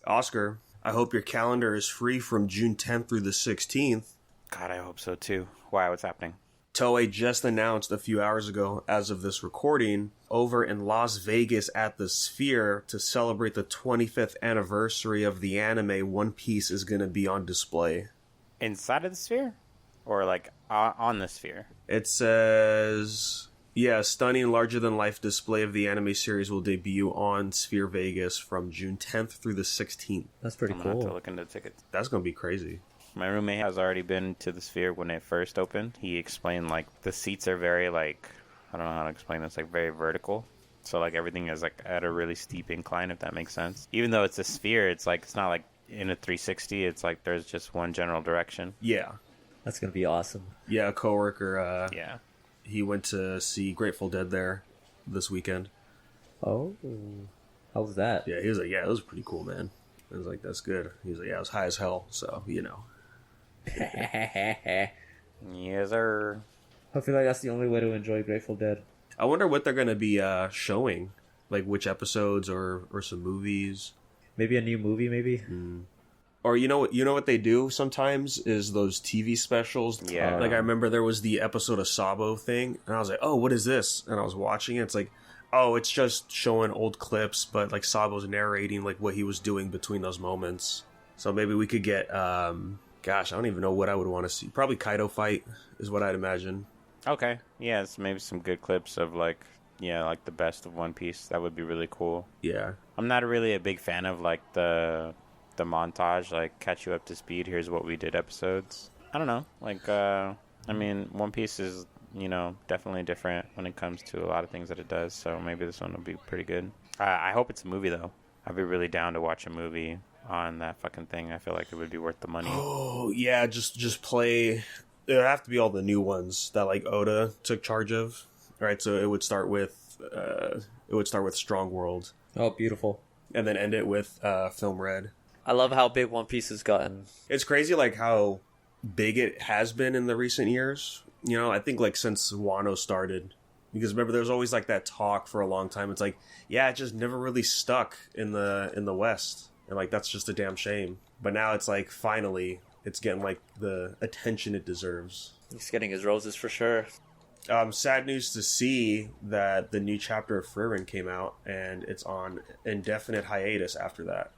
Oscar, I hope your calendar is free from June 10th through the 16th. God, I hope so too. Why? What's happening? Toei just announced a few hours ago, as of this recording, over in Las Vegas at the Sphere to celebrate the 25th anniversary of the anime, One Piece is going to be on display. Inside of the Sphere? Or like on the Sphere? It says, yeah, a stunning larger-than-life display of the anime series will debut on Sphere Vegas from June 10th through the 16th. That's pretty I'm cool. gonna have to look into tickets. That's going to be crazy. My roommate has already been to the Sphere when it first opened. He explained, like, the seats are very, like, I don't know how to explain this, like, very vertical. So, like, everything is, like, at a really steep incline, if that makes sense. Even though it's a sphere, it's, like, it's not, like, in a 360. It's, like, there's just one general direction. Yeah. That's going to be awesome. Yeah, a coworker, Yeah. he went to see Grateful Dead there this weekend. Oh. How was that? Yeah, he was like, yeah, it was pretty cool, man. I was like, that's good. He was like, yeah, it was high as hell, so, you know. Yes, sir. I feel like that's the only way to enjoy Grateful Dead. I wonder what they're going to be showing. Like, which episodes or some movies. Maybe a new movie, maybe? Or you know what they do sometimes is those TV specials. Yeah. Like I remember there was the episode of Sabo thing, and I was like, oh, what is this? And I was watching it. It's like, oh, it's just showing old clips, but like Sabo's narrating like what he was doing between those moments. So maybe we could get, gosh, I don't even know what I would want to see. Probably Kaido fight is what I'd imagine. Okay. Yeah, it's maybe some good clips of, like, yeah, like the best of One Piece. That would be really cool. Yeah. I'm not really a big fan of, like, the montage, like, catch you up to speed, here's what we did episodes. I don't know. Like, I mean, One Piece is, you know, definitely different when it comes to a lot of things that it does, so maybe this one will be pretty good. I hope it's a movie, though. I'd be really down to watch a movie on that fucking thing. I feel like it would be worth the money. Oh, yeah, just play... It would have to be all the new ones that, like, Oda took charge of. All right, so it would start with Strong World. Oh, beautiful. And then end it with Film Red. I love how big One Piece has gotten. It's crazy, like, how big it has been in the recent years. You know, I think, like, since Wano started. Because remember, there was always, like, that talk for a long time. It's like, yeah, it just never really stuck in the West. And, like, that's just a damn shame. But now it's like, finally, it's getting, like, the attention it deserves. He's getting his roses for sure. Sad news to see that the new chapter of Frieren came out, and it's on indefinite hiatus after that.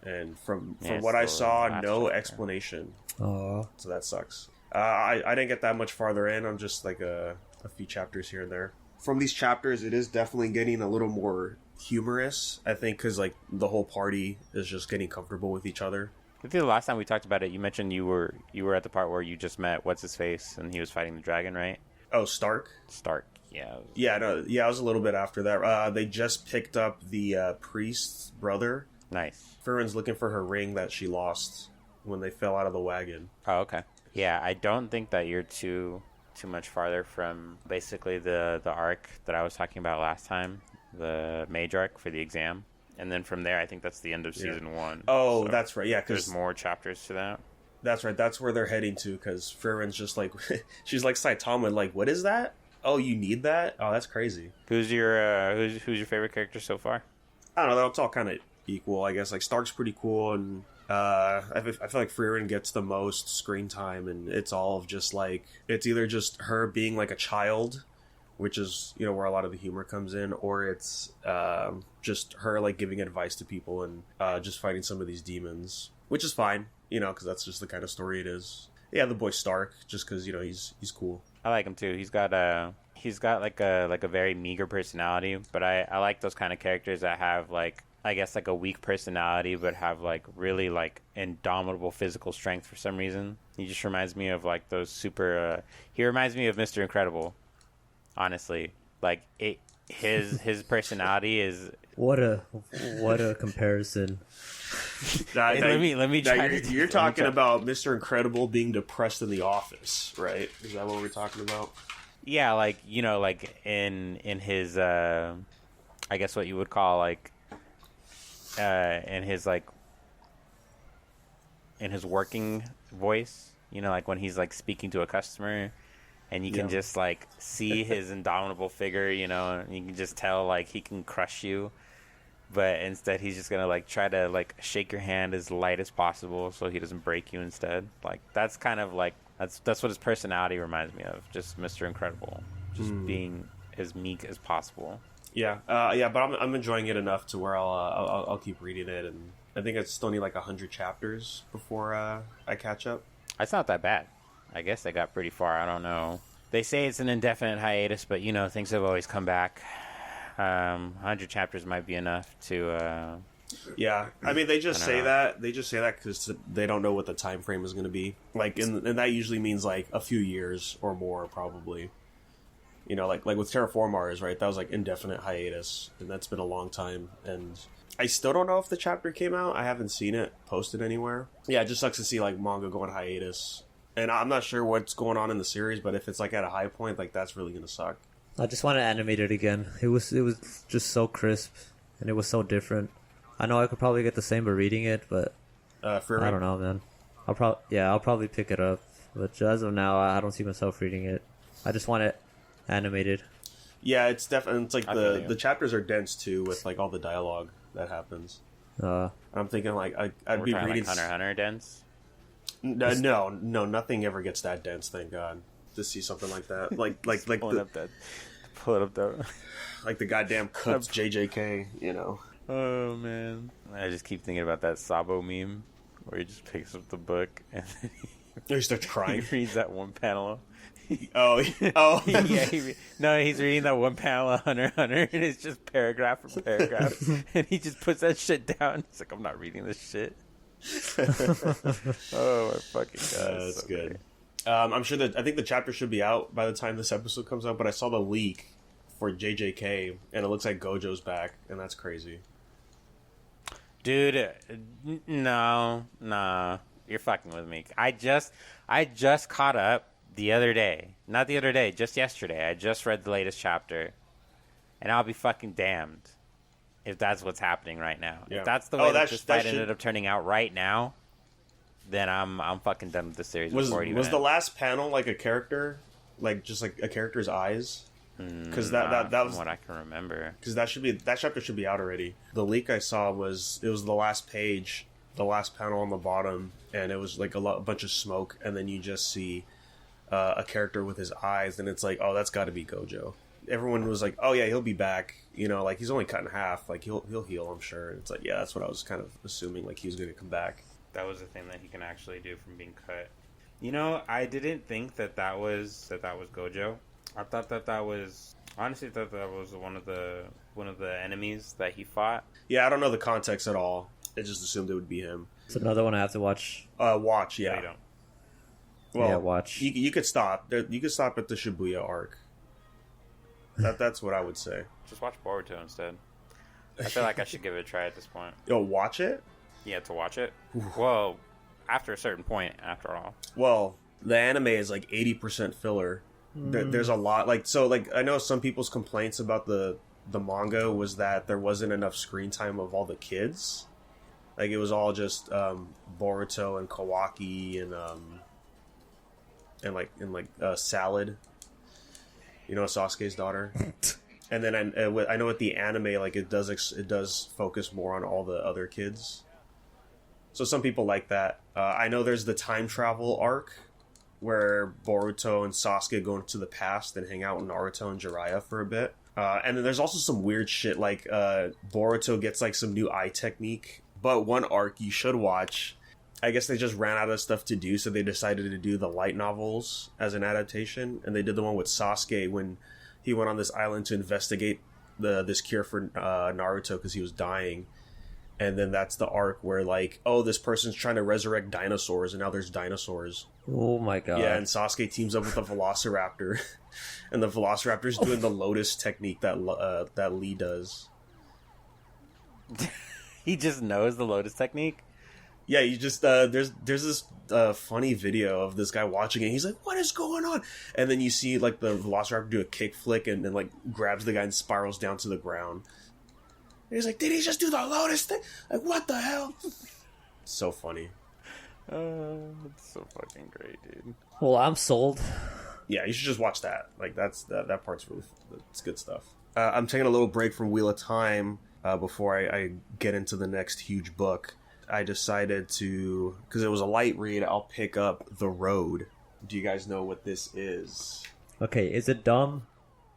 And from what I saw, no explanation. Aww. So that sucks. I didn't get that much farther in. I'm just like a few chapters here and there. From these chapters, it is definitely getting a little more humorous, I think, because like the whole party is just getting comfortable with each other. I think the last time we talked about it, you mentioned you were at the part where you just met what's his face and he was fighting the dragon, right? Oh, Stark? Stark, yeah. I was a little bit after that. They just picked up the priest's brother. Nice. Frieren's looking for her ring that she lost when they fell out of the wagon. Oh, okay. Yeah, I don't think that you're too much farther from basically the arc that I was talking about last time, the mage arc for the exam. And then from there, I think that's the end of season 1. Oh, So that's right. Yeah, because there's more chapters to that. That's right. That's where they're heading to. Because Frieren's just like, she's like Saitama. Like, what is that? Oh, you need that? Oh, that's crazy. Who's your favorite character so far? I don't know. It's all kind of equal, I guess. Like Stark's pretty cool, and I feel like Frieren gets the most screen time, and it's all of just like it's either just her being like a child, which is, you know, where a lot of the humor comes in, or it's just her like giving advice to people and just fighting some of these demons, which is fine, you know, because that's just the kind of story it is. Yeah, the boy Stark, just because, you know, he's cool. I like him too. He's got like a very meager personality, but I like those kind of characters that have like, I guess, like a weak personality but have like really like indomitable physical strength for some reason. He just reminds me of like those super he reminds me of Mr. Incredible, honestly. Like his personality is what a comparison. Let me try. You're talking about Mr. Incredible being depressed in the office, right? Is that what we're talking about? Yeah, like, you know, like in his I guess what you would call like in his working voice, you know, like when he's like speaking to a customer and you can just like see his indomitable figure, you know, and you can just tell like he can crush you. but instead he's just gonna like try to like shake your hand as light as possible so he doesn't break you instead. Like that's kind of like that's what his personality reminds me of. Just Mr. Incredible, just being as meek as possible. Yeah, but I'm enjoying it enough to where I'll keep reading it, and I think I still need like 100 chapters before I catch up. It's not that bad. I guess they got pretty far. I don't know. They say it's an indefinite hiatus, but you know things have always come back. 100 chapters might be enough to. Yeah, I mean they just say that because they don't know what the time frame is going to be. Like, and that usually means like a few years or more, probably. You know, like with Terraform Mars, right? That was like indefinite hiatus, and that's been a long time. And I still don't know if the chapter came out. I haven't seen it posted anywhere. Yeah, it just sucks to see like manga go on hiatus. And I'm not sure what's going on in the series, but if it's like at a high point, like that's really gonna suck. I just want to animate it again. It was just so crisp, and it was so different. I know I could probably get the same by reading it, but Frieren. I don't know, man. I'll probably pick it up, but as of now, I don't see myself reading it. I just want it animated. Yeah, it's definitely it's like the chapters are dense too with like all the dialogue that happens. I'm thinking like I'd be reading like Hunter x Hunter dense. No, nothing ever gets that dense. Thank God to see something like that. Like pull it up though. Like the goddamn Cuts JJK, you know. Oh man, I just keep thinking about that Sabo meme where he just picks up the book and then he starts crying. He reads that one panel. Oh. Yeah. He's reading that one panel of Hunter x Hunter, and it's just paragraph for paragraph, and he just puts that shit down. He's like, I'm not reading this shit. Oh my fucking god, that's so good. I'm sure that I think the chapter should be out by the time this episode comes out, but I saw the leak for JJK, and it looks like Gojo's back, and that's crazy. Dude, no, nah, you're fucking with me. I just caught up the other day. Not the other day, just yesterday. I just read the latest chapter. And I'll be fucking damned if that's what's happening right now. Yeah. If that's the way this fight ended up turning out right now, then I'm fucking done with the series. Was the last panel like a character? Like just like a character's eyes? Because that was what I can remember. Because that chapter should be out already. The leak I saw was the last page, the last panel on the bottom, and it was like a bunch of smoke, and then you just see a character with his eyes, and it's like, oh, that's got to be Gojo. Everyone was like, oh yeah, he'll be back. You know, like he's only cut in half. Like he'll heal, I'm sure. And it's like, yeah, that's what I was kind of assuming. Like he was going to come back. That was the thing that he can actually do from being cut. You know, I didn't think that was Gojo. I thought that was honestly thought that was one of the enemies that he fought. Yeah, I don't know the context at all. I just assumed it would be him. It's another one I have to watch. Watch, yeah. No, you don't. Well, yeah, watch. You could stop. You could stop at the Shibuya arc. That's what I would say. Just watch Boruto instead. I feel like I should give it a try at this point. Yo, watch it? Yeah, to watch it? Well, after a certain point, after all. Well, the anime is like 80% filler. There's a lot. I know some people's complaints about the manga was that there wasn't enough screen time of all the kids. Like, it was all just Boruto and Kawaki and Salad. You know, Sasuke's daughter. And then I know with the anime, like it does focus more on all the other kids. So some people like that. I know there's the time travel arc where Boruto and Sasuke go into the past and hang out with Naruto and Jiraiya for a bit. And then there's also some weird shit like Boruto gets like some new eye technique. But one arc you should watch, I guess they just ran out of stuff to do, so they decided to do the light novels as an adaptation. And they did the one with Sasuke when he went on this island to investigate this cure for Naruto because he was dying. And then that's the arc where, like, oh, this person's trying to resurrect dinosaurs, and now there's dinosaurs. Oh my god. Yeah, and Sasuke teams up with a Velociraptor. And the Velociraptor's doing the Lotus technique that Lee does. He just knows the Lotus technique? Yeah, you just, there's this funny video of this guy watching it. He's like, what is going on? And then you see, like, the Velociraptor do a kick flick and then, like, grabs the guy and spirals down to the ground. And he's like, did he just do the Lotus thing? Like, what the hell? So funny. It's so fucking great, dude. Well, I'm sold. Yeah, you should just watch that. Like, that part's really, it's good stuff. I'm taking a little break from Wheel of Time before I get into the next huge book, I decided to, because it was a light read, I'll pick up The Road. Do you guys know what this is? Okay, is it dumb?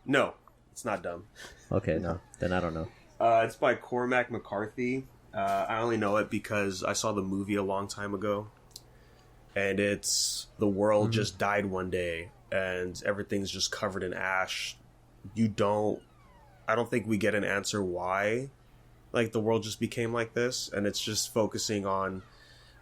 No, it's not dumb. Okay, no. Then I don't know. It's by Cormac McCarthy. I only know it because I saw the movie a long time ago. And it's the world just died one day and everything's just covered in ash. I don't think we get an answer why like the world just became like this, and it's just focusing on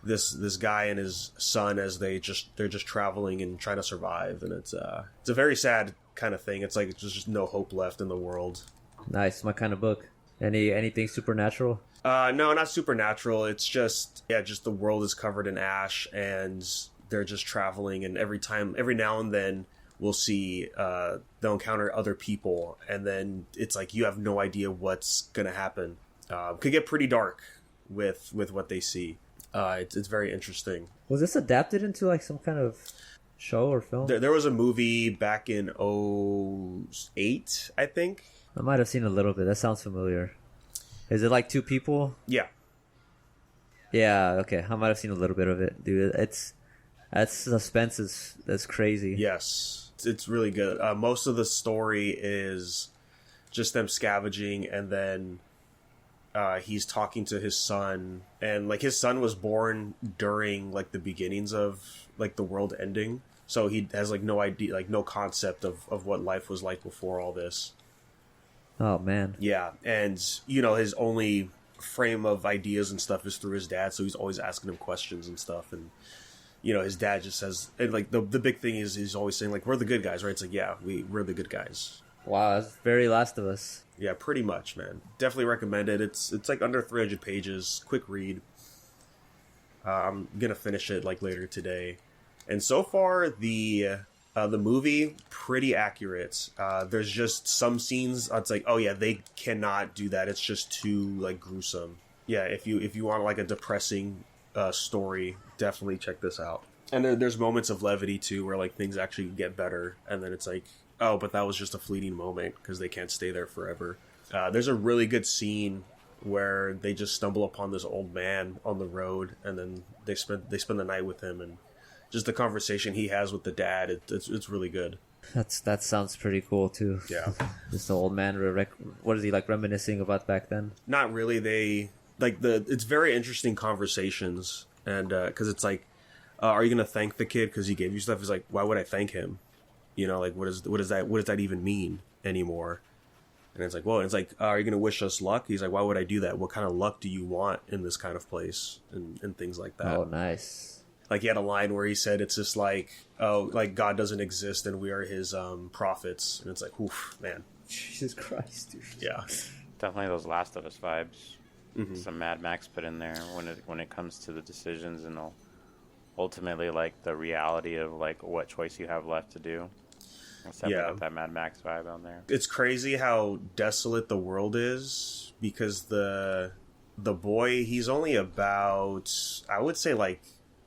this guy and his son as they're just traveling and trying to survive, and it's a very sad kind of thing. It's like there's just no hope left in the world. Nice, my kind of book. Anything supernatural? No, not supernatural. It's just the world is covered in ash and they're just traveling, and every now and then we'll see they'll encounter other people, and then it's like you have no idea what's gonna happen. Could get pretty dark with what they see. It's very interesting. Was this adapted into like some kind of show or film? There was a movie back in 2008, I think. I might have seen a little bit. That sounds familiar. Is it like two people? Yeah. Yeah, okay. I might have seen a little bit of it, dude. That's suspense that's crazy. Yes. It's really good. Most of the story is just them scavenging, and then he's talking to his son, and like his son was born during like the beginnings of like the world ending, so he has like no idea, like no concept of what life was like before all this. Oh man. Yeah, and his only frame of ideas and stuff is through his dad, so he's always asking him questions and stuff, and his dad just says, and like the big thing is he's always saying like, we're the good guys, right? It's like, yeah, we're the good guys. Wow, that's very Last of Us. Yeah, pretty much, man. Definitely recommend it. It's like under 300 pages, quick read. I'm gonna finish it like later today. And so far, the movie pretty accurate. There's just some scenes it's like, oh yeah, they cannot do that. It's just too like gruesome. Yeah, if you want like a depressing story, definitely check this out. And there's moments of levity too, where like things actually get better, and then it's like, oh, but that was just a fleeting moment because they can't stay there forever. There's a really good scene where they just stumble upon this old man on the road, and then they spend the night with him, and just the conversation he has with the dad. It's really good. That sounds pretty cool too. Yeah, just the old man. What is he like reminiscing about back then? Not really. They it's very interesting conversations, and because it's like, are you gonna thank the kid because he gave you stuff? He's like, why would I thank him? Like what does that even mean anymore? And it's like, well, it's like, are you going to wish us luck? He's like, why would I do that? What kind of luck do you want in this kind of place? And things like that. Oh, nice. Like he had a line where he said, it's just like, oh, like God doesn't exist and we are his prophets. And it's like, oof, man. Jesus Christ, dude. Yeah. Definitely those Last of Us vibes. Mm-hmm. Some Mad Max put in there when it comes to the decisions and ultimately like the reality of like what choice you have left to do. Got that Mad Max vibe on there. It's crazy how desolate the world is because the boy, he's only about, I would say like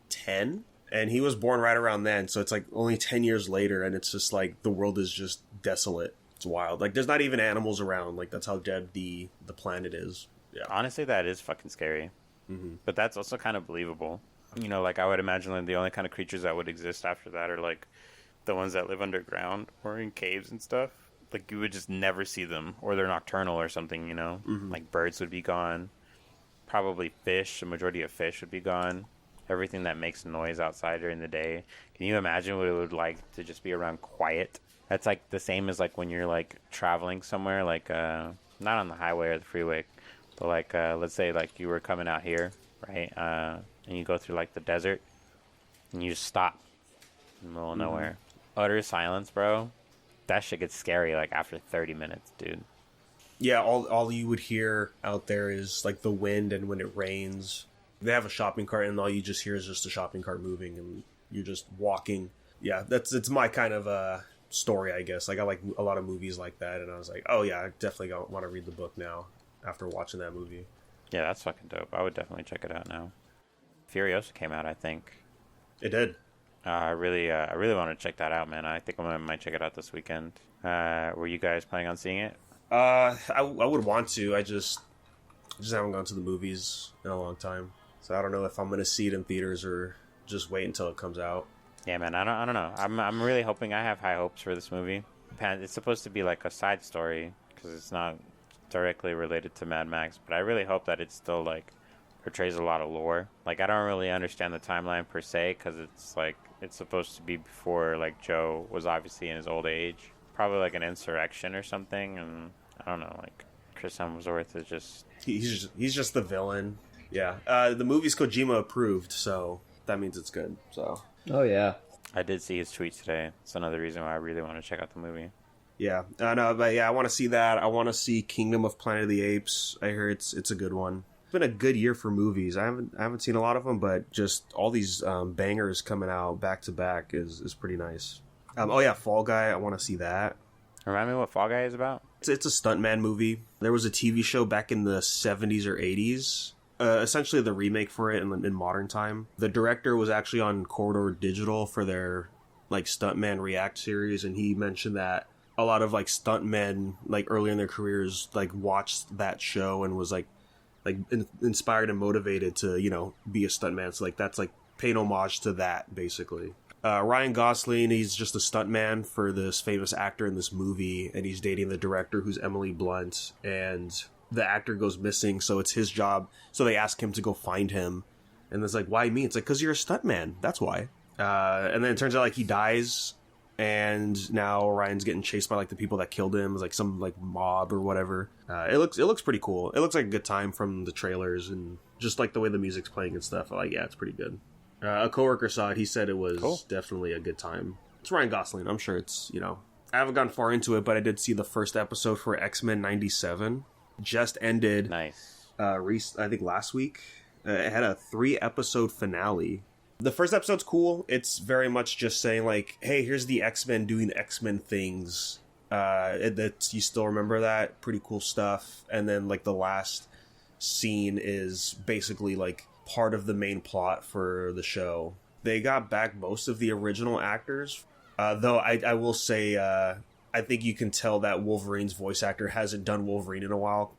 10, and he was born right around then, so it's like only 10 years later, and it's just like the world is just desolate. It's wild. Like there's not even animals around. Like that's how dead the planet is. Yeah. Honestly, that is fucking scary. Mm-hmm. But that's also kind of believable. Like I would imagine like the only kind of creatures that would exist after that are like the ones that live underground or in caves and stuff. Like you would just never see them, or they're nocturnal or something, Mm-hmm. Like birds would be gone, probably fish. The majority of fish would be gone. Everything that makes noise outside during the day. Can you imagine what it would like to just be around quiet? That's like the same as like when you're like traveling somewhere, like not on the highway or the freeway, but like let's say like you were coming out here, right, and you go through like the desert and you just stop in the middle of nowhere. Utter silence, bro. That shit gets scary like after 30 minutes, dude. Yeah, all you would hear out there is like the wind, and when it rains, they have a shopping cart, and all you just hear is just a shopping cart moving, and you're just walking. Yeah, it's my kind of story, I guess. Like I like a lot of movies like that, and I was like, oh yeah, I definitely want to read the book now after watching that movie. Yeah, that's fucking dope. I would definitely check it out now. Furiosa came out, I think. It did. I really want to check that out, man. I think I might check it out this weekend. Were you guys planning on seeing it? I would want to. I just Just haven't gone to the movies in a long time, so I don't know if I'm gonna see it in theaters or just wait until it comes out. Yeah, man, I don't know. I'm really hoping. I have high hopes for this movie. It's supposed to be like a side story because it's not directly related to Mad Max, but I really hope that it still like portrays a lot of lore. Like, I don't really understand the timeline per se because it's like it's supposed to be before like Joe was obviously in his old age, probably like an insurrection or something, and I don't know, like Chris Hemsworth is just he's just the villain. Yeah, the movie's Kojima approved, so that means it's good. So Oh yeah. I did see his tweet today. It's another reason why I really want to check out the movie. yeah, no, but yeah, I want to see that. I want to see Kingdom of Planet of the Apes. I hear it's a good one. It's been a good year for movies. I haven't seen a lot of them, but just all these bangers coming out back to back is pretty nice. Oh yeah, Fall Guy. I want to see that. Remind me what Fall Guy is about? It's a stuntman movie. There was a TV show back in the 70s or 80s. Essentially the remake for it in modern time. The director was actually on Corridor Digital for their like Stuntman React series, and he mentioned that a lot of like stuntmen like early in their careers like watched that show and was like inspired and motivated to, you know, be a stuntman. So like that's like paying homage to that basically. Ryan Gosling, he's just a stuntman for this famous actor in this movie, and he's dating the director, who's Emily Blunt, and the actor goes missing, so it's his job. So they ask him to go find him, and it's like, why me? It's like, because you're a stuntman, that's why. And then it turns out like he dies, and now Ryan's getting chased by like the people that killed him. It's like some like mob or whatever. It looks pretty cool. It looks like a good time from the trailers and just like the way the music's playing and stuff. Like, yeah, it's pretty good. A coworker saw it. He said it was definitely a good time. It's Ryan Gosling. I'm sure it's, you know, I haven't gone far into it, but I did see the first episode for X-Men 97. Just ended. Nice. I think last week. It had a 3-episode finale. The first episode's cool. It's very much just saying like, hey, here's the X-Men doing X-Men things. You still remember that? Pretty cool stuff. And then like the last scene is basically like part of the main plot for the show. They got back most of the original actors, though I will say I think you can tell that Wolverine's voice actor hasn't done Wolverine in a while,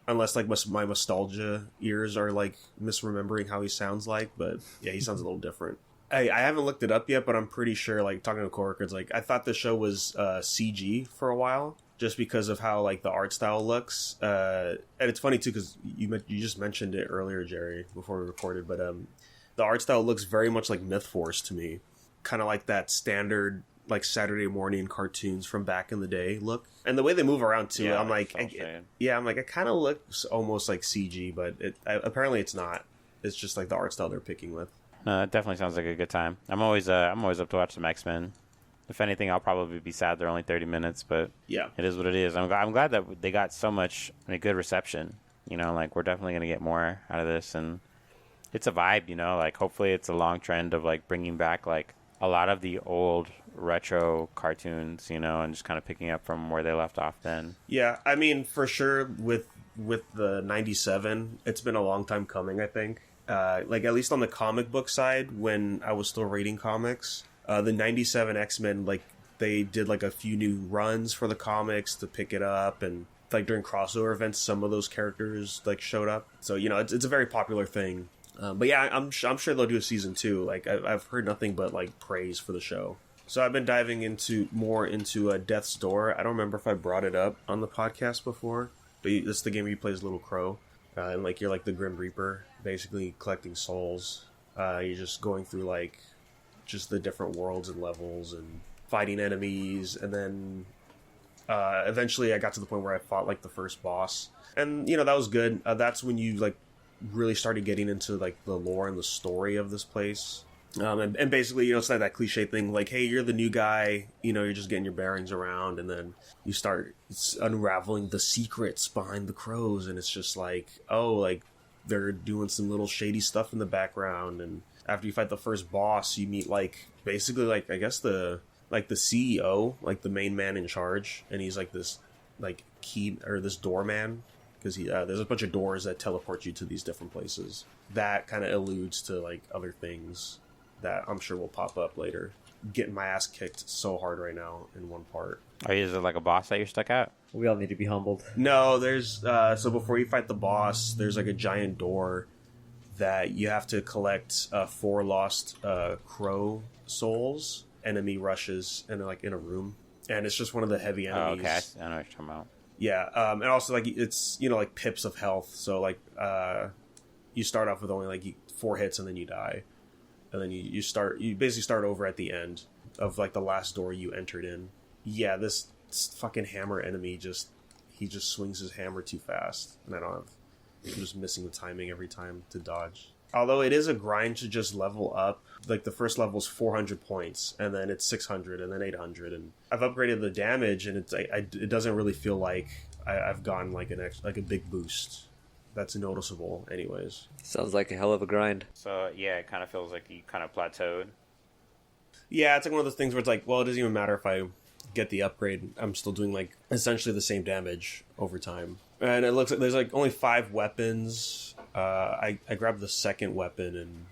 unless like my nostalgia ears are like misremembering how he sounds like. But yeah, he sounds a little different. I haven't looked it up yet, but I'm pretty sure, like talking to coworkers, like I thought the show was CG for a while, just because of how like the art style looks. And it's funny too because you just mentioned it earlier, Gerry, before we recorded. But the art style looks very much like Myth Force to me, kind of like that standard like Saturday morning cartoons from back in the day look. And the way they move around too, I'm like, it kind of looks almost like CG, but apparently it's not. It's just like the art style they're picking with. No, it definitely sounds like a good time. I'm always up to watch some X-Men. If anything, I'll probably be sad they're only 30 minutes, but yeah, it is what it is. I'm glad that they got so much good reception. You know, like we're definitely gonna get more out of this, and it's a vibe. You know, like hopefully it's a long trend of like bringing back like a lot of the old retro cartoons, you know, and just kind of picking up from where they left off then. Yeah, I mean, for sure with the 97, it's been a long time coming, I think. Like at least on the comic book side, when I was still reading comics, the 97 X-Men, like they did like a few new runs for the comics to pick it up, and like during crossover events some of those characters like showed up, so you know it's a very popular thing. But yeah, I'm sure they'll do a season 2. Like I've heard nothing but like praise for the show. So I've been diving into Death's Door. I don't remember if I brought it up on the podcast before, but it's the game where you play as Little Crow, and like you're like the Grim Reaper, basically collecting souls. You're just going through like just the different worlds and levels and fighting enemies, and then eventually I got to the point where I fought like the first boss, and you know that was good. That's when you like really started getting into like the lore and the story of this place. And basically, you know, it's like that cliche thing, like, hey, you're the new guy, you know, you're just getting your bearings around, and then you start unraveling the secrets behind the crows, and it's just like, oh, like, they're doing some little shady stuff in the background, and after you fight the first boss, you meet, like, basically, like, I guess the CEO, like, the main man in charge, and he's, like, this, like, this doorman, because there's a bunch of doors that teleport you to these different places. That kind of alludes to, like, other things that I'm sure will pop up later. Getting my ass kicked so hard right now in one part. Oh, is it like a boss that you're stuck at? We all need to be humbled. No, there's so before you fight the boss, there's like a giant door that you have to collect 4 lost crow souls. Enemy rushes and they're like in a room, and it's just one of the heavy enemies. Oh, okay, I know what you're talking about. Yeah, and also like it's like pips of health. So like you start off with only like 4 hits and then you die, and then you basically start over at the end of like the last door you entered in. Yeah, this fucking hammer enemy he just swings his hammer too fast, and I'm just missing the timing every time to dodge. Although it is a grind to just level up. Like the first level is 400 points, and then it's 600, and then 800, and I've upgraded the damage, and it doesn't really feel like I've gotten like a big boost that's noticeable. Anyways, Sounds like a hell of a grind. So yeah, it kind of feels like you kind of plateaued. yeah, it's like one of those things where it's like, well, it doesn't even matter if I get the upgrade. I'm still doing like essentially the same damage over time, and it looks like there's like only 5 weapons. I grabbed the second weapon, and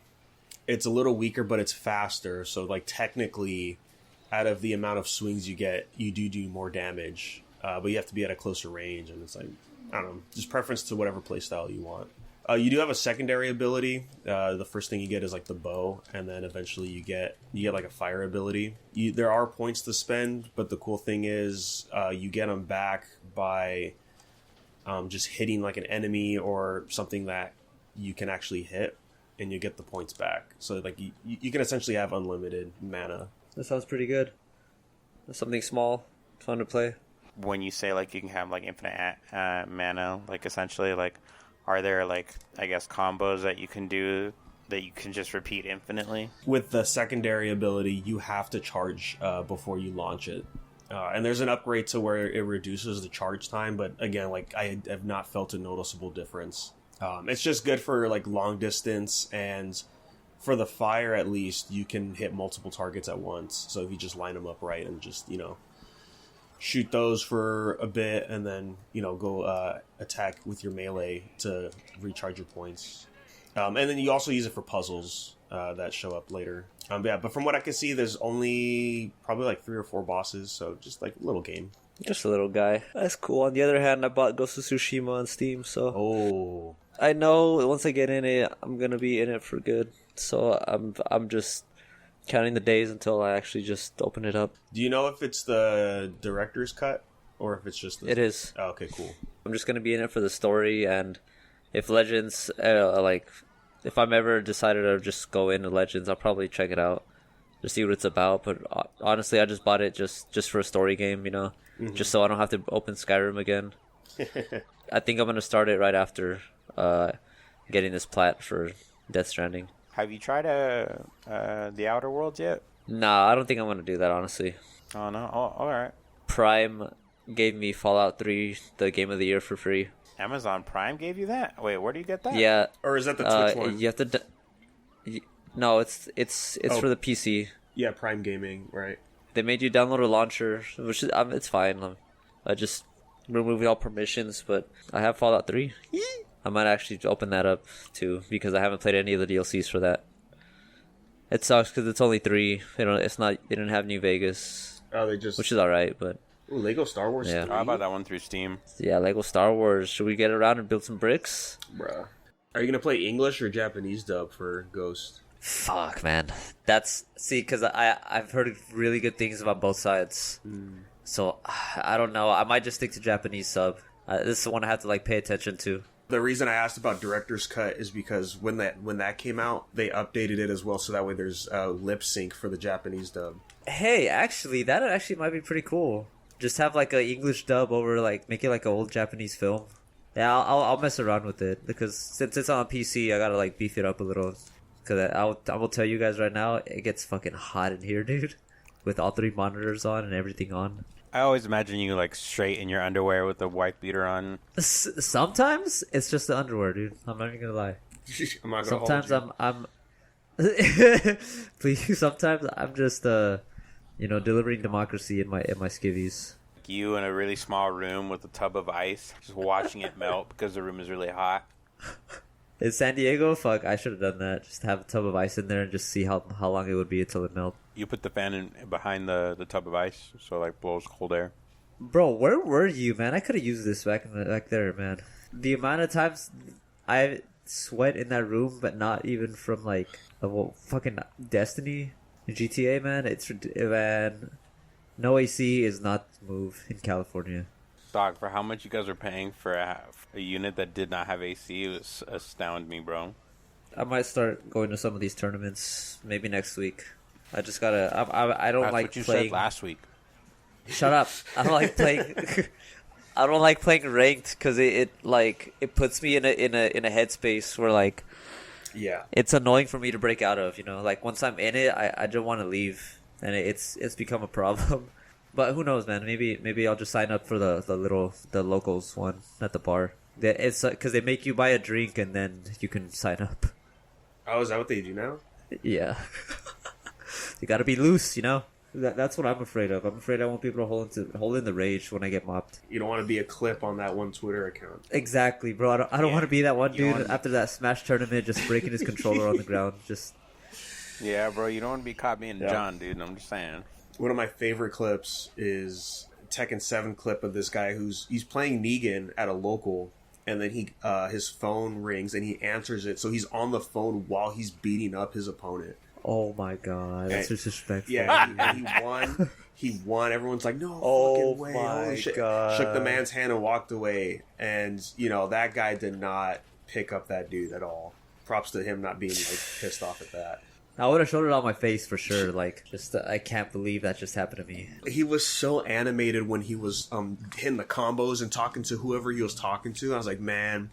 it's a little weaker, but it's faster. So, like, technically, out of the amount of swings you get, you do more damage. But you have to be at a closer range, and it's like, I don't know, just preference to whatever playstyle you want. You do have a secondary ability. The first thing you get is, like, the bow, and then eventually you get like, a fire ability. There are points to spend, but the cool thing is you get them back by just hitting, like, an enemy or something that you can actually hit, and you get the points back. So like you can essentially have unlimited mana. That sounds pretty good. That's something small, fun to play. When you say like you can have like infinite mana, like essentially like, are there like I guess combos that you can do that you can just repeat infinitely? With the secondary ability, you have to charge before you launch it. And there's an upgrade to where it reduces the charge time, but again, like I have not felt a noticeable difference. It's just good for like long distance, and for the fire at least, you can hit multiple targets at once. So if you just line them up right and just shoot those for a bit, and then go attack with your melee to recharge your points. And then you also use it for puzzles that show up later. But from what I can see, there's only probably like 3 or 4 bosses, so just like a little game. Just a little guy. That's cool. On the other hand, I bought Ghost of Tsushima on Steam, so I know once I get in it, I'm gonna be in it for good. So I'm just counting the days until I actually just open it up. Do you know if it's the director's cut or if it's just It is. Oh, okay, cool. I'm just gonna be in it for the story, and if Legends, if I'm ever decided to just go into Legends, I'll probably check it out to see what it's about. But honestly, I just bought it just for a story game, just so I don't have to open Skyrim again. I think I'm gonna start it right after getting this plat for Death Stranding. Have you tried the Outer Worlds yet? Nah, I don't think I'm gonna do that, honestly. Oh no. Oh, all right. Prime gave me Fallout 3, the Game of the Year, for free. Amazon Prime gave you that? Wait, where do you get that? Yeah. Or is that the Twitch one? You have to. No, it's for the PC. Yeah, Prime Gaming, right? They made you download a launcher, which is it's fine. I just removed all permissions, but I have Fallout 3. I might actually open that up too, because I haven't played any of the DLCs for that. It sucks because it's only 3. It's not. They didn't have New Vegas. Oh, they just, which is all right, but Ooh, Lego Star Wars. Yeah. 3? I bought that one through Steam. Yeah, Lego Star Wars. Should we get around and build some bricks? Bruh. Are you gonna play English or Japanese dub for Ghost? Fuck, man. Because I've heard really good things about both sides. So I don't know. I might just stick to Japanese sub. This is the one I have to pay attention to. The reason I asked about director's cut is because when that came out, they updated it as well, so that way there's lip sync for the Japanese dub. Hey, actually, that actually might be pretty cool. Just have an English dub over make it like an old Japanese film. Yeah, I'll mess around with it, because since it's on PC, I gotta beef it up a little. Because I will tell you guys right now, it gets fucking hot in here, dude. With all 3 monitors on and everything on. I always imagine you straight in your underwear with the white beater on. Sometimes it's just the underwear, dude. I'm not even gonna lie. I'm not gonna Sometimes hold you. I'm please. Sometimes I'm just delivering democracy in my skivvies. You in a really small room with a tub of ice, just watching it melt because the room is really hot. In San Diego, fuck, I should have done that. Just have a tub of ice in there and just see how long it would be until it melts. You put the fan in behind the tub of ice, so blows cold air. Bro, where were you, man? I could have used this back there, man. The amount of times I sweat in that room, but not even from like fucking Destiny, GTA, man. Man. No AC is not the move in California. Dog, for how much you guys were paying for a unit that did not have AC, it was astounded me, bro. I might start going to some of these tournaments maybe next week. I just gotta. I don't That's like what you playing. said last week. Shut up! I don't like playing. I don't like playing ranked because it puts me in a headspace where like Yeah. it's annoying for me to break out of. You know, like once I'm in it, I don't want to leave, and it's become a problem. But who knows, man? Maybe I'll just sign up for the locals one at the bar. It's because they make you buy a drink and then you can sign up. Oh, is that what they do now? Yeah. You gotta be loose, you know? That's what I'm afraid of. I'm afraid I won't be able to hold in the rage when I get mopped. You don't want to be a clip on that one Twitter account. Exactly, bro. I don't want to be that one dude after that Smash tournament just breaking his controller on the ground. Just Yeah, bro, you don't want to be caught being John, dude. I'm just saying. One of my favorite clips is Tekken 7 clip of this guy he's playing Negan at a local, and then his phone rings and he answers it. So he's on the phone while he's beating up his opponent. oh my god, that's disrespectful. Yeah, and he won. He won. Everyone's like, no fucking way. Holy shit. God. Shook the man's hand and walked away. And, that guy did not pick up that dude at all. Props to him not being, pissed off at that. I would have showed it on my face for sure. I can't believe that just happened to me. He was so animated when he was hitting the combos and talking to whoever he was talking to. I was like, man,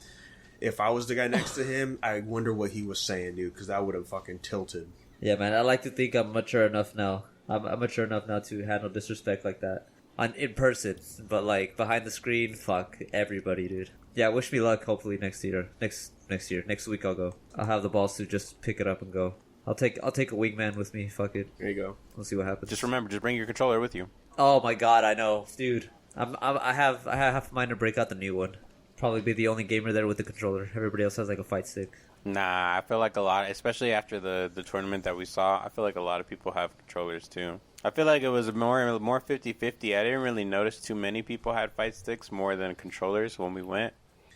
if I was the guy next to him, I wonder what he was saying, dude, because that would have fucking tilted. Yeah, man, I like to think I'm mature enough now. I'm mature enough now to handle disrespect like that in person, but behind the screen, fuck everybody, dude. Yeah, wish me luck. Hopefully next year. Next week I'll go. I'll have the balls to just pick it up and go. I'll take a wingman with me. Fuck it. There you go. We'll see what happens. Just remember, just bring your controller with you. Oh my god, I know, dude. I have mine to break out the new one. Probably be the only gamer there with the controller. Everybody else has a fight stick. Nah, I feel like a lot, especially after the tournament that we saw, I feel like a lot of people have controllers too. I feel like it was more 50-50. I didn't really notice too many people had fight sticks more than controllers when we went.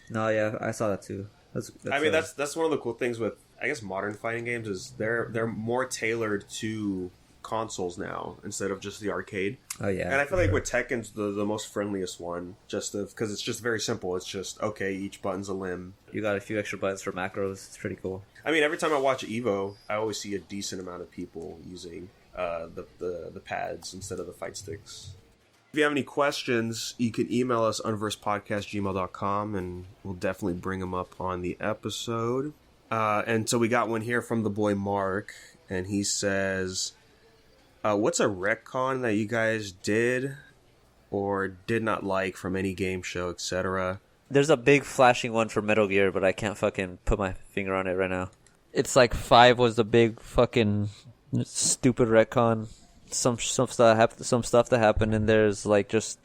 No, yeah, I saw that too. That's one of the cool things with, I guess, modern fighting games is they're more tailored to consoles now instead of just the arcade. Oh yeah. And I feel like with Tekken's the most friendliest one, just because it's just very simple. It's just okay, each button's a limb. You got a few extra buttons for macros. It's pretty cool. I mean, every time I watch Evo, I always see a decent amount of people using the pads instead of the fight sticks. If you have any questions, you can email us unversedpodcast@gmail.com, and we'll definitely bring them up on the episode. And so we got one here from the boy Mark, and he says, what's a retcon that you guys did or did not like from any game show, etc.? There's a big flashing one for Metal Gear, but I can't fucking put my finger on it right now. It's like 5 was the big fucking stupid retcon. Some stuff that happened, and there's just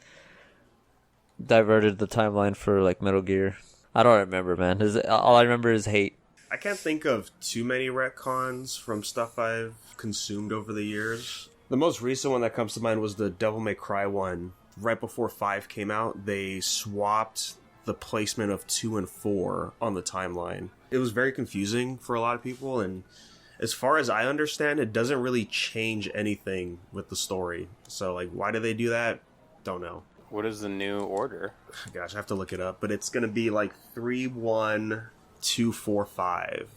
diverted the timeline for Metal Gear. I don't remember, man. All I remember is hate. I can't think of too many retcons from stuff I've consumed over the years. The most recent one that comes to mind was the Devil May Cry one. Right before 5 came out, they swapped the placement of 2 and 4 on the timeline. It was very confusing for a lot of people, and as far as I understand, it doesn't really change anything with the story. So, why do they do that? Don't know. What is the new order? Gosh, I have to look it up. But it's going to be 3, 1, 2, 4, 5,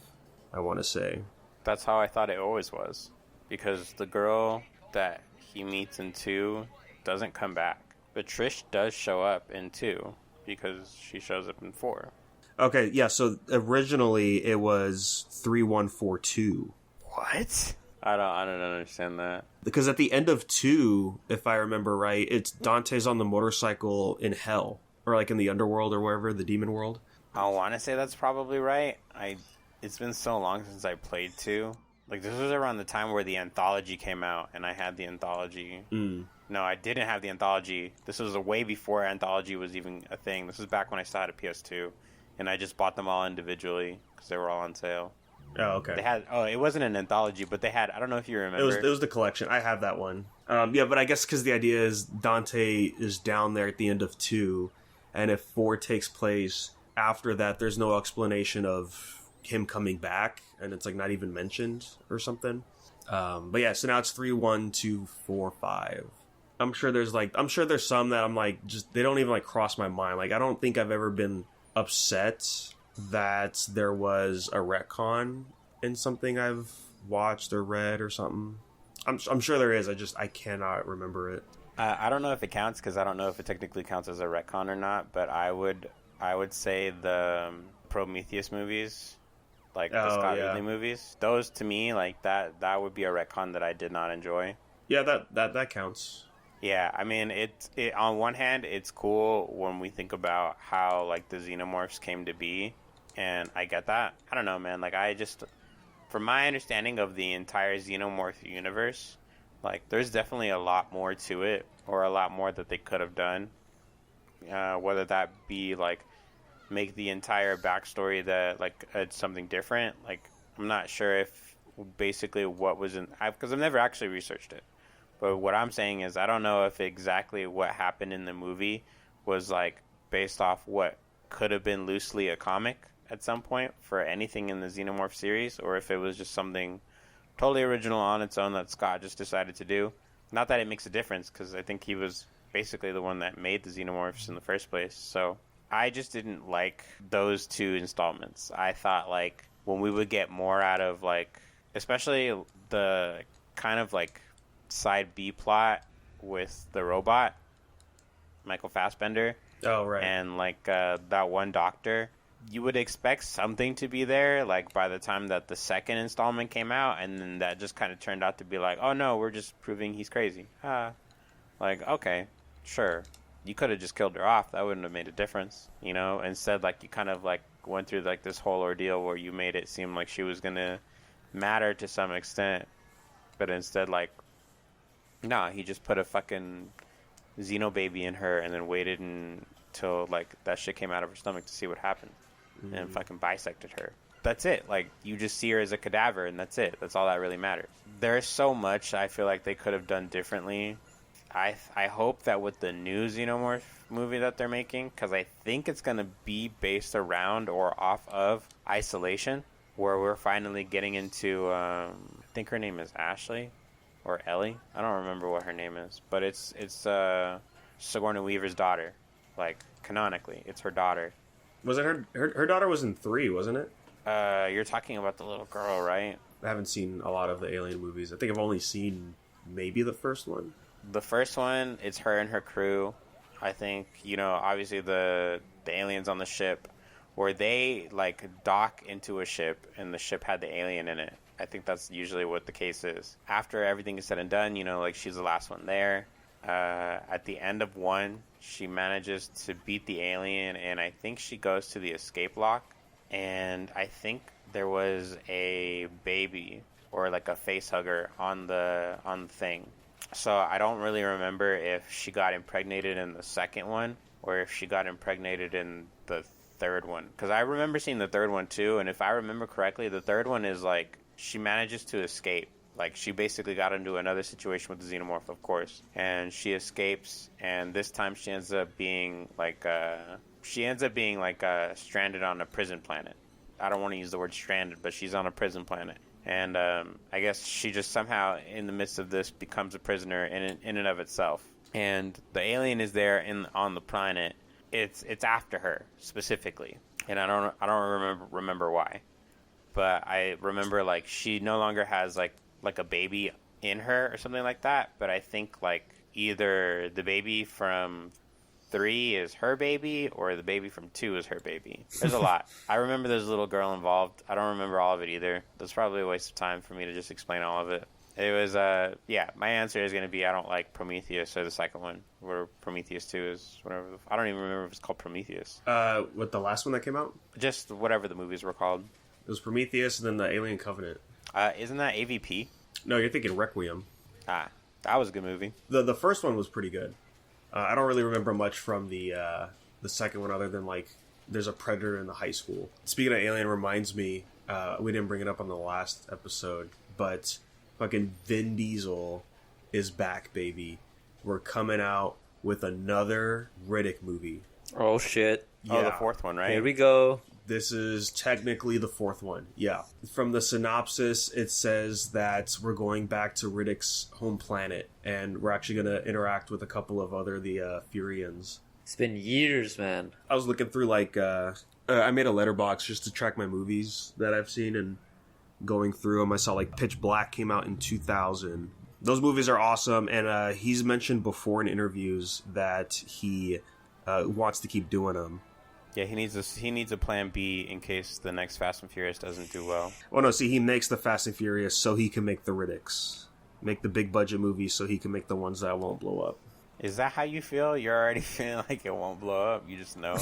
I want to say. That's how I thought it always was. Because the girl that he meets in 2 doesn't come back. But Trish does show up in 2 because she shows up in 4. Okay, yeah, so originally it was 3, 1, 4, 2. What? I don't understand that. Because at the end of 2, if I remember right, it's Dante's on the motorcycle in hell. Or in the underworld or wherever, the demon world. I want to say that's probably right. It's been so long since I played 2. This was around the time where the anthology came out, and I had the anthology. No, I didn't have the anthology. This was way before anthology was even a thing. This was back when I still had a PS2. And I just bought them all individually because they were all on sale. Oh, okay. They had it wasn't an anthology, but they had, I don't know if you remember. It was the collection. I have that one. Yeah, but I guess because the idea is Dante is down there at the end of 2, and if 4 takes place after that, there's no explanation of him coming back, and it's like not even mentioned or something. But yeah, so now it's 3, 1, 2, 4, 5. I'm sure there's some that I'm like, just they don't even like cross my mind. Like I don't think I've ever been upset that there was a retcon in something I've watched or read or something. I'm sure there is. I cannot remember it. I don't know if it counts because I don't know if it technically counts as a retcon or not. But I would say the Prometheus movies, like the Scott Ridley movies, those to me like that would be a retcon that I did not enjoy. Yeah, that counts. Yeah, I mean it on one hand it's cool when we think about how like the xenomorphs came to be, and I get that. I don't know, man. Like I just, from my understanding of the entire xenomorph universe, like there's definitely a lot more to it, or a lot more that they could have done. Whether that be like make the entire backstory that like it's something different. Like I'm not sure if basically what was in, because I've never actually researched it. But what I'm saying is I don't know if exactly what happened in the movie was like based off what could have been loosely a comic at some point for anything in the Xenomorph series, or if it was just something totally original on its own that Scott just decided to do. Not that it makes a difference, because I think he was basically the one that made the Xenomorphs in the first place. So I just didn't like those 2 installments. I thought like when we would get more out of like, especially the kind of like side B plot with the robot, Michael Fassbender. Oh, right. And like that one doctor, you would expect something to be there like by the time that the second installment came out, and then that just kind of turned out to be like, oh no, we're just proving he's crazy. Like, okay, sure, you could have just killed her off, that wouldn't have made a difference, you know. Instead, like, you kind of like went through like this whole ordeal where you made it seem like she was gonna matter to some extent, but instead, like, nah, he just put a fucking Xeno baby in her and then waited until like that shit came out of her stomach to see what happened, and fucking bisected her. That's it. Like, you just see her as a cadaver, and that's it. That's all that really matters. There's so much I feel like they could have done differently. I hope that with the new Xenomorph movie that they're making, because I think it's going to be based around or off of Isolation, where we're finally getting into, I think her name is Ashley or Ellie. I don't remember what her name is, but it's Sigourney Weaver's daughter. Like, canonically, it's her daughter. Was it her daughter was in 3, wasn't it? You're talking about the little girl, right? I haven't seen a lot of the Alien movies. I think I've only seen maybe the first one. The first one, it's her and her crew. I think, you know, obviously the aliens on the ship, where they, like, dock into a ship, and the ship had the alien in it. I think that's usually what the case is. After everything is said and done, you know, like, she's the last one there. At the end of 1, she manages to beat the alien, and I think she goes to the escape lock. And I think there was a baby or like a face hugger on the thing. So I don't really remember if she got impregnated in the second one or if she got impregnated in the third one. Because I remember seeing the third one too, and if I remember correctly, the third one is like she manages to escape. Like, she basically got into another situation with the Xenomorph, of course, and she escapes, and this time she ends up being like stranded on a prison planet. I don't want to use the word stranded, but she's on a prison planet. And I guess she just somehow, in the midst of this, becomes a prisoner in and of itself. And the alien is there on the planet. It's after her specifically, and I don't remember why, but I remember like she no longer has like a baby in her or something like that. But I think like either the baby from 3 is her baby or the baby from 2 is her baby. There's a lot. I remember there's a little girl involved. I don't remember all of it either. That's probably a waste of time for me to just explain all of it. It was, my answer is going to be I don't like Prometheus or the second one, where Prometheus 2 is whatever. I don't even remember if it's called Prometheus. What, the last one that came out? Just whatever the movies were called. It was Prometheus and then the Alien Covenant. Isn't that AVP? No, you're thinking Requiem. That was a good movie. The first one was pretty good. I don't really remember much from the second one other than, like, there's a predator in the high school. Speaking of Alien reminds me, we didn't bring it up on the last episode, but fucking Vin Diesel is back, baby. We're coming out with another Riddick movie. Oh, shit. Yeah. Oh, the fourth one, right? Here we go. This is technically the fourth one. Yeah. From the synopsis, it says that we're going back to Riddick's home planet, and we're actually going to interact with a couple of the Frierians. It's been years, man. I was looking through, I made a letterbox just to track my movies that I've seen, and going through them, I saw, Pitch Black came out in 2000. Those movies are awesome, and he's mentioned before in interviews that he wants to keep doing them. Yeah, he needs a plan B in case the next Fast and Furious doesn't do well. Well, no, see, he makes the Fast and Furious so he can make the Riddicks. Make the big budget movies so he can make the ones that won't blow up. Is that how you feel? You're already feeling like it won't blow up. You just know.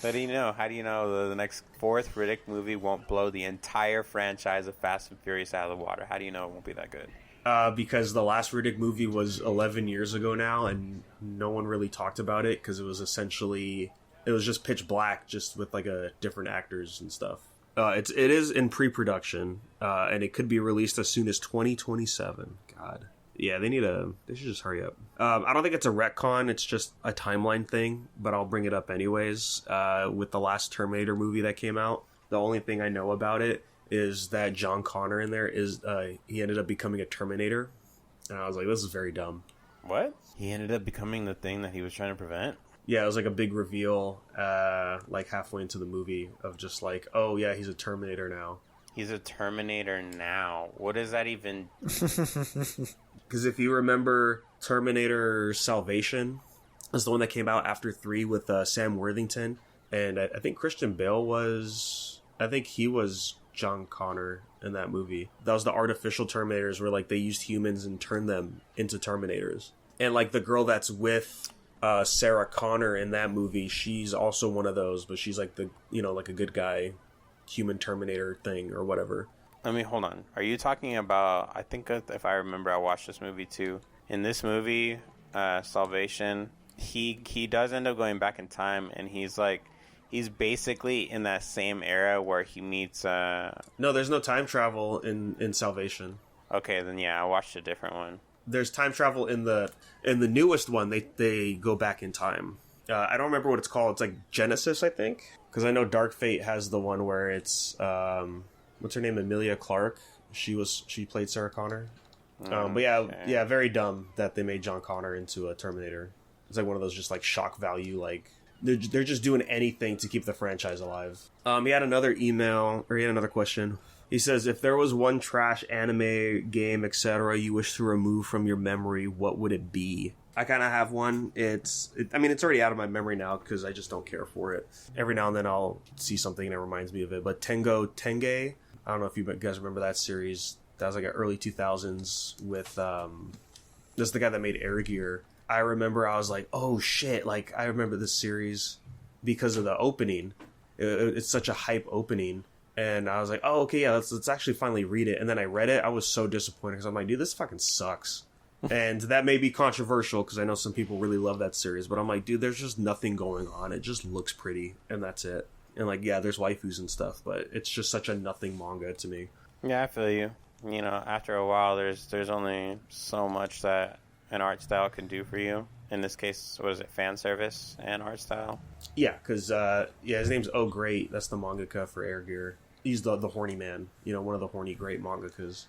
How do you know? How do you know the next fourth Riddick movie won't blow the entire franchise of Fast and Furious out of the water? How do you know it won't be that good? Because the last Riddick movie was 11 years ago now, and no one really talked about it because it was just Pitch Black, just with different actors and stuff. It is in pre-production, and it could be released as soon as 2027. God, yeah, they should just hurry up. I don't think it's a retcon; it's just a timeline thing. But I'll bring it up anyways. With the last Terminator movie that came out, the only thing I know about it is that John Connor in there he ended up becoming a Terminator, and I was like, this is very dumb. What? He ended up becoming the thing that he was trying to prevent? Yeah, it was a big reveal, halfway into the movie of just oh yeah, he's a Terminator now. He's a Terminator now. What does that even... Because if you remember Terminator Salvation, that's the one that came out after 3 with Sam Worthington, and I think Christian Bale was... I think he was John Connor in that movie. That was the artificial Terminators where they used humans and turned them into Terminators. And the girl that's with Sarah Connor in that movie, she's also one of those, but she's a good guy human Terminator thing or whatever. I mean, hold on. Are you talking about... I think if I remember, I watched this movie too. In this movie, Salvation, he does end up going back in time, and he's basically in that same era where he meets... No, there's no time travel in Salvation. Okay, then yeah, I watched a different one. There's time travel in the newest one. They go back in time. I don't remember what it's called. It's Genesis, I think. Because I know Dark Fate has the one where it's... what's her name? Emilia Clarke. She played Sarah Connor. But yeah, Okay. yeah, very dumb that they made John Connor into a Terminator. It's one of those just shock value, they're just doing anything to keep the franchise alive. He had another question. He says, if there was one trash anime, game, etc. you wish to remove from your memory, what would it be? I kind of have one. It's already out of my memory now because I just don't care for it. Every now and then I'll see something that reminds me of it. But Tengo Tenge, I don't know if you guys remember that series. That was an early 2000s with, this is the guy that made Air Gear. I remember I was oh shit, I remember this series because of the opening. It's such a hype opening. And I was oh, okay, yeah, let's actually finally read it. And then I read it. I was so disappointed because I'm dude, this fucking sucks. And that may be controversial because I know some people really love that series. But I'm dude, there's just nothing going on. It just looks pretty, and that's it. And yeah, there's waifus and stuff, but it's just such a nothing manga to me. Yeah, I feel you. After a while, there's only so much that an art style can do for you. In this case, was it fan service and art style? Yeah, because his name's Oh Great. That's the mangaka for Air Gear. He's the horny man. One of the horny great mangakas.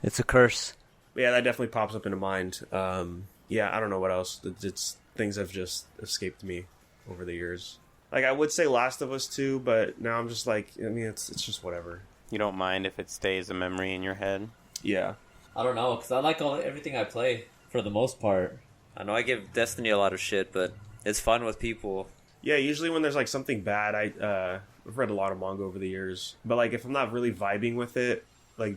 It's a curse. Yeah, that definitely pops up into mind. Yeah, I don't know what else. It's things have just escaped me over the years. I would say Last of Us 2, but now I'm just it's just whatever. You don't mind if it stays a memory in your head? Yeah. I don't know, because I like everything I play, for the most part. I know I give Destiny a lot of shit, but it's fun with people. Yeah, usually when there's something bad, I've read a lot of manga over the years. But if I'm not really vibing with it,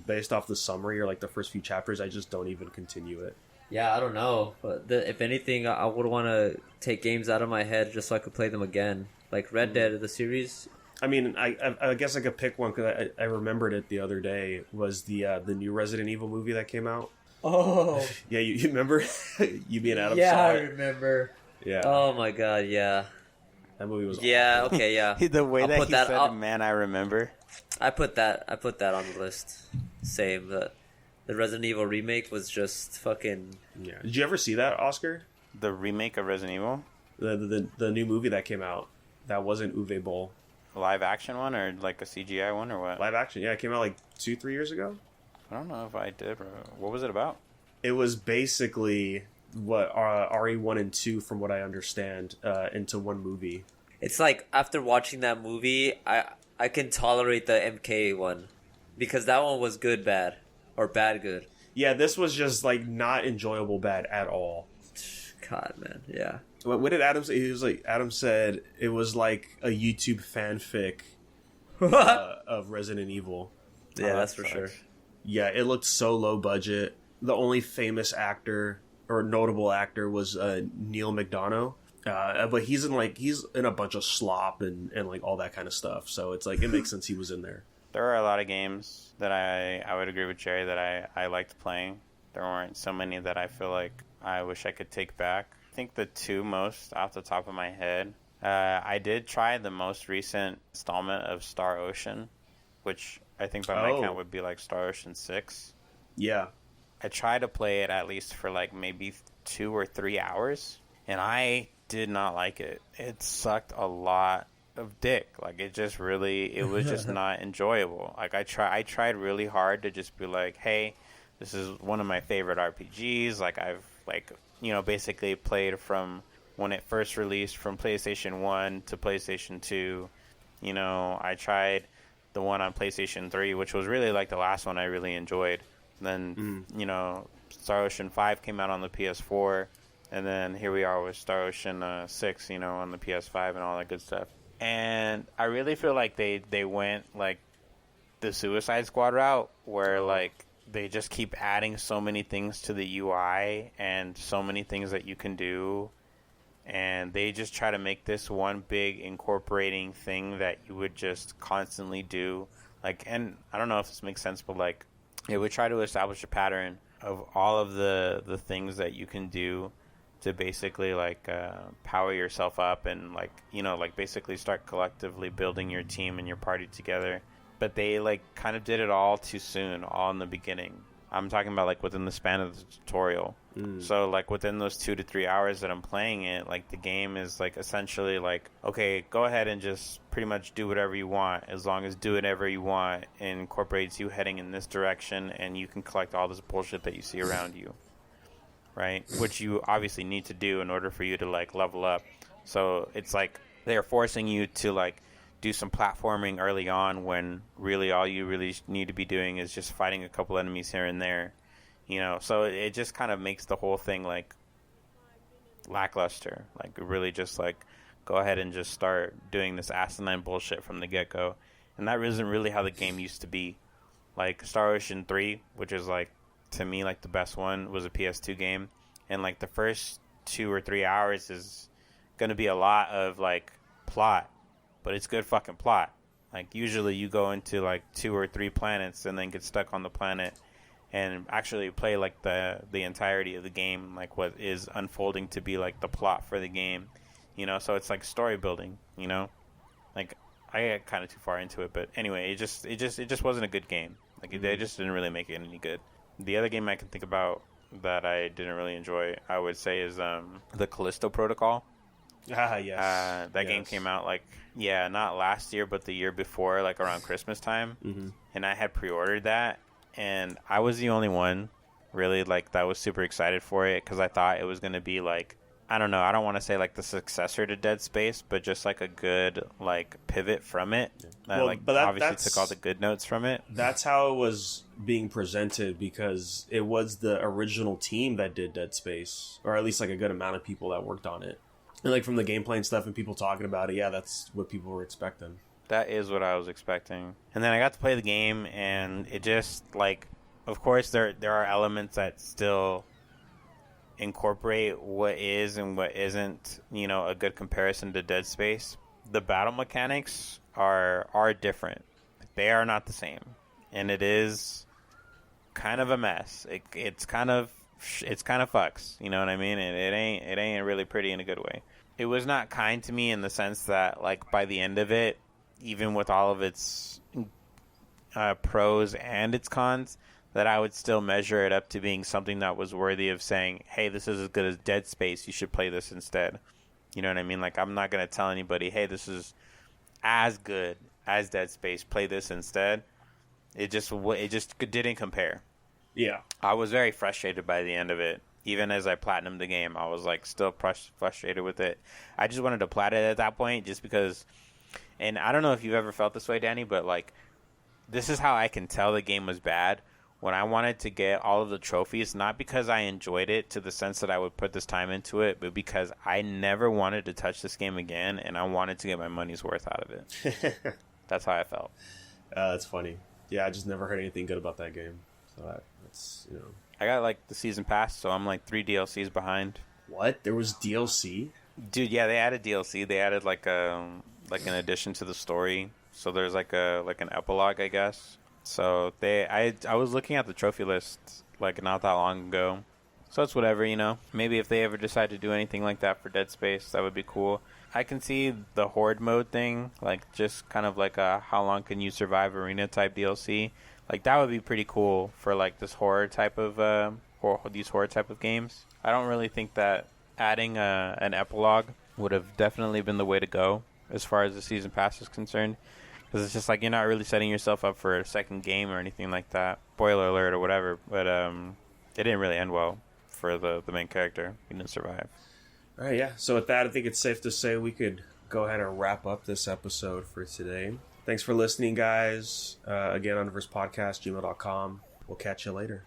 based off the summary or the first few chapters, I just don't even continue it. Yeah, I don't know. But if anything, I would want to take games out of my head just so I could play them again. Red Dead, the series. I guess I could pick one because I remembered it the other day. Was the new Resident Evil movie that came out? Oh. Yeah, you remember? You being Adam yeah, saw I it. remember. Yeah. Oh my god, yeah. That movie was Yeah, awful. okay, yeah. The way I'll that put he that said, up. man, I remember. I put that on the list. Same, but The Resident Evil remake was just fucking... Yeah. Did you ever see that, Oscar? The remake of Resident Evil? The new movie that came out that wasn't Uwe Boll. Live action one or like a CGI one or what? Live action, yeah. It came out like 2-3 years ago. I don't know if I did. What was it about? It was basically what RE1 and 2, from what I understand, into one movie. It's like, after watching that movie, I can tolerate the MK one. Because that one was good bad. Or bad good. Yeah, this was just like not enjoyable bad at all. God, man, yeah. What did Adam say? He was like, Adam said it was like a YouTube fanfic of Resident Evil. Yeah, that's for sure. Yeah, it looked so low budget. The only famous actor or notable actor was Neil McDonough. But he's in a bunch of slop and like all that kind of stuff. So it's like, it makes sense he was in there. There are a lot of games that I would agree with Gerry that I liked playing. There weren't so many that I feel like I wish I could take back. I think the two most off the top of my head, I did try the most recent installment of Star Ocean, which I think by my count would be like Star Ocean 6. Yeah. I tried to play it at least for like maybe 2 or 3 hours, and I did not like it. It sucked a lot of dick. Like, it was just not enjoyable. Like, I tried really hard to just be like, hey, this is one of my favorite RPGs. Like, I've basically played from when it first released from PlayStation 1 to PlayStation 2. I tried the one on PlayStation 3, which was really like the last one I really enjoyed. Then Star Ocean 5 came out on the PS4, and then here we are with Star Ocean 6, on the PS5 and all that good stuff. And I really feel like they went like the Suicide Squad route, where like they just keep adding so many things to the UI and so many things that you can do, and they just try to make this one big incorporating thing that you would just constantly do. Like, and I don't know if this makes sense, but like it would try to establish a pattern of all of the things that you can do to basically like power yourself up and like basically start collectively building your team and your party together. But they like kind of did it all too soon, all in the beginning. I'm talking about like within the span of the tutorial. So like within those 2 to 3 hours that I'm playing it, like the game is like essentially like, okay, go ahead and just pretty much do whatever you want, as long as do whatever you want and incorporates you heading in this direction, and you can collect all this bullshit that you see around you. Right? Which you obviously need to do in order for you to like level up. So it's like they're forcing you to like do some platforming early on, when really all you really need to be doing is just fighting a couple enemies here and there. So it just kind of makes the whole thing like lackluster. Like, really just like go ahead and just start doing this asinine bullshit from the get-go. And that isn't really how the game used to be. Like Star Ocean 3, which is like, to me, like the best one, was a PS2 game, and like the first 2 or 3 hours is going to be a lot of like plot, but it's good fucking plot. Like, usually you go into like 2 or 3 planets and then get stuck on the planet and actually play like the entirety of the game, like what is unfolding to be like the plot for the game. So it's like story building. Like, I got kind of too far into it, but anyway, it just wasn't a good game. Like, they just didn't really make it any good. The other game I can think about that I didn't really enjoy, I would say, is the Callisto Protocol. Yes. That game came out like, not last year, but the year before, like around Christmas time. Mm-hmm. And I had pre-ordered that, and I was the only one really like that was super excited for it, because I thought it was going to be like, I don't know, I don't want to say like the successor to Dead Space, but just like a good like pivot from it. But obviously took all the good notes from it. That's how it was being presented, because it was the original team that did Dead Space, or at least like a good amount of people that worked on it. And like from the gameplay and stuff and people talking about it, that's what people were expecting. That is what I was expecting. And then I got to play the game, and it just like, of course there are elements that still incorporate what is and what isn't, a good comparison to Dead Space. The battle mechanics are different. They are not the same, and it is kind of a mess. It's kind of fucks. You know what I mean? It ain't really pretty in a good way. It was not kind to me in the sense that like by the end of it, even with all of its pros and its cons, that I would still measure it up to being something that was worthy of saying, hey, this is as good as Dead Space, you should play this instead. You know what I mean? Like, I'm not going to tell anybody, hey, this is as good as Dead Space, play this instead. It just didn't compare. Yeah. I was very frustrated by the end of it. Even as I platinumed the game, I was like still frustrated with it. I just wanted to plat it at that point just because, and I don't know if you've ever felt this way, Danny, but like, this is how I can tell the game was bad. When I wanted to get all of the trophies, not because I enjoyed it to the sense that I would put this time into it, but because I never wanted to touch this game again, and I wanted to get my money's worth out of it. That's how I felt. That's funny. Yeah, I just never heard anything good about that game. So that's, you know. I got like the season pass, so I'm like 3 DLCs behind. What? There was DLC? Dude, yeah, they added DLC. They added like an addition to the story. So there's like an epilogue, I guess. So I was looking at the trophy list like not that long ago. So it's whatever, you know. Maybe if they ever decide to do anything like that for Dead Space, that would be cool. I can see the Horde mode thing, like just kind of like a how long can you survive arena type DLC. Like that would be pretty cool for like this horror type of these horror type of games. I don't really think that adding an epilogue would have definitely been the way to go as far as the season pass is concerned. Because it's just like you're not really setting yourself up for a second game or anything like that. Spoiler alert or whatever. But it didn't really end well for the main character. He didn't survive. All right, yeah. So with that, I think it's safe to say we could go ahead and wrap up this episode for today. Thanks for listening, guys. Again, Unversed Podcast, gmail.com. We'll catch you later.